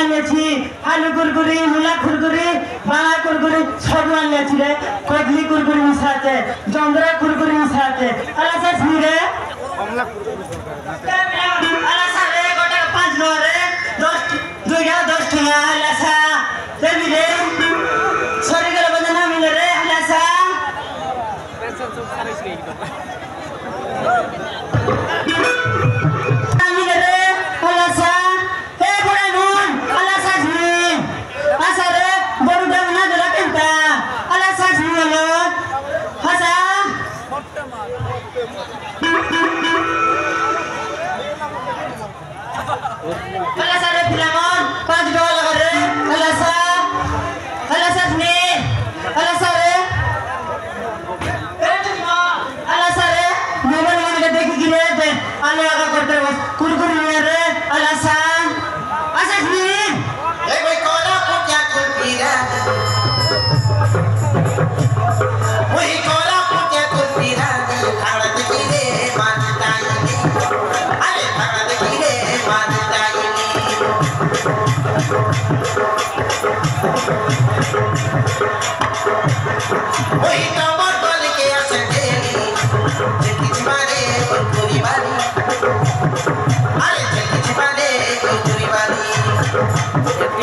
আনিয়েছি আলু কুরকুরি মূলা কুরকুরি বাংলা কুরকুরি সব আনিয়েছি রে কদলি কুরকুরি মিশা আছে জন্দ্রা কুরকুরি মিশা আছে আলা স্যার রে আলা স্যার রে গোটা 5 রে 10 2 10 টাকা আলা স্যার দেবি রে সরি গেল বন্ধ না মিলে রে আলা স্যার পেনশন সব সারিস রে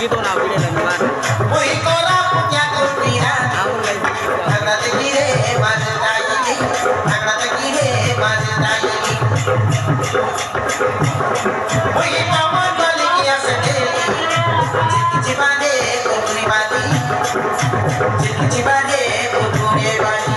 gitu na bile lang naman. Uy, kora punya kupira. Agad gire bandai. Agad gire bandai. Uy, kamar bali kiya sade. Chibade kupri bali. Chibade kupri bali.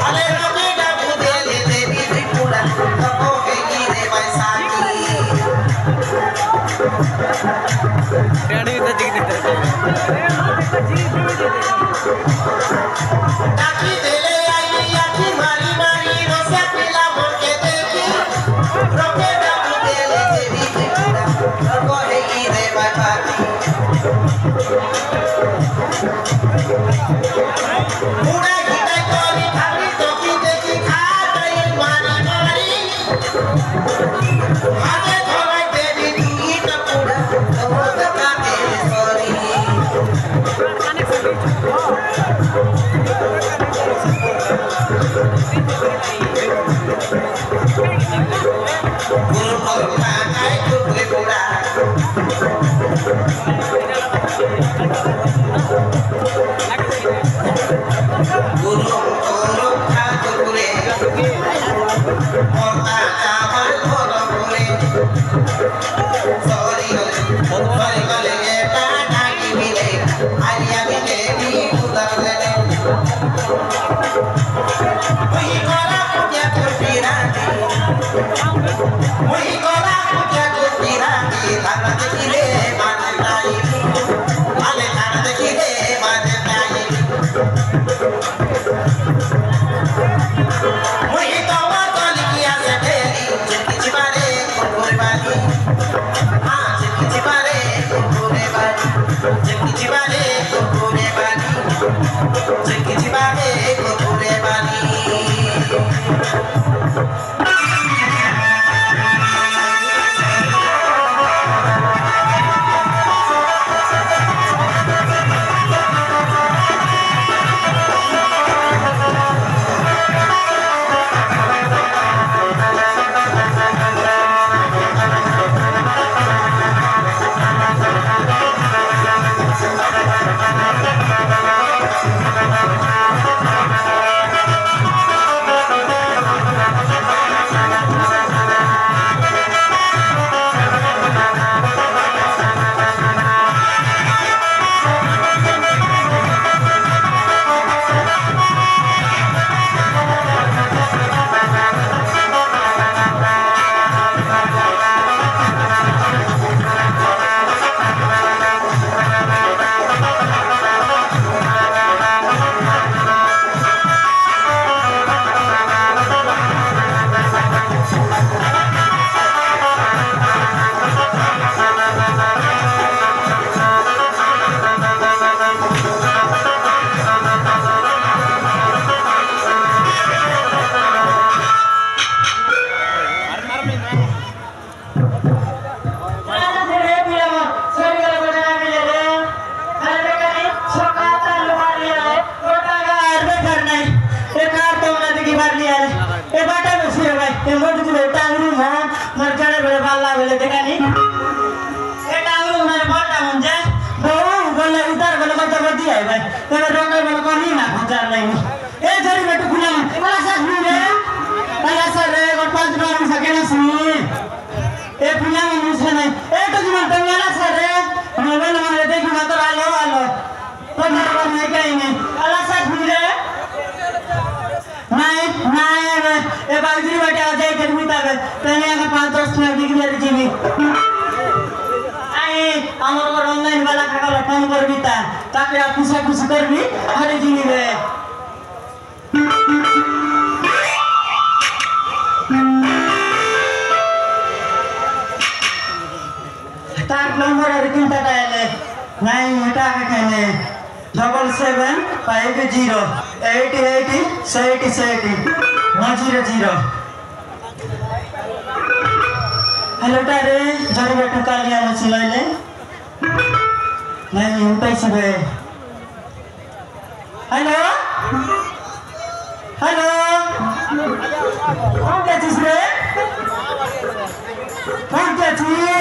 Ale Taki dele ai aki mari mari rosa pila moke deki roke dabu dele devi dekida rogo hei re bapati Pura kita kori thaki toki deki khatai mari mari Hate thorai devi dui ta pura toda ka dele sori Guru Bhagwan ai tukre pura Guru Guru Thakure Mota Kamal Bolo Pure Sorry Gale Eta Nagi Bile Alia Bile Bi Udar Dele Muhi Kora Punya Kurpirati Muhi Kora Punya Kurpirati Tana Dekile Manai Ale Tana Dekile Manai Muhi Tawa Toli Kia Seteli Chiki Chibare Kukure Bani Haan Chiki Chibare Kukure Bani Chiki Chibare Kukure Bani Chiki Chibare Kukure Bani Hello tare jari betu kalian silai नहीं उठाई सबे hello hello कौन क्या चीज रे कौन क्या चीज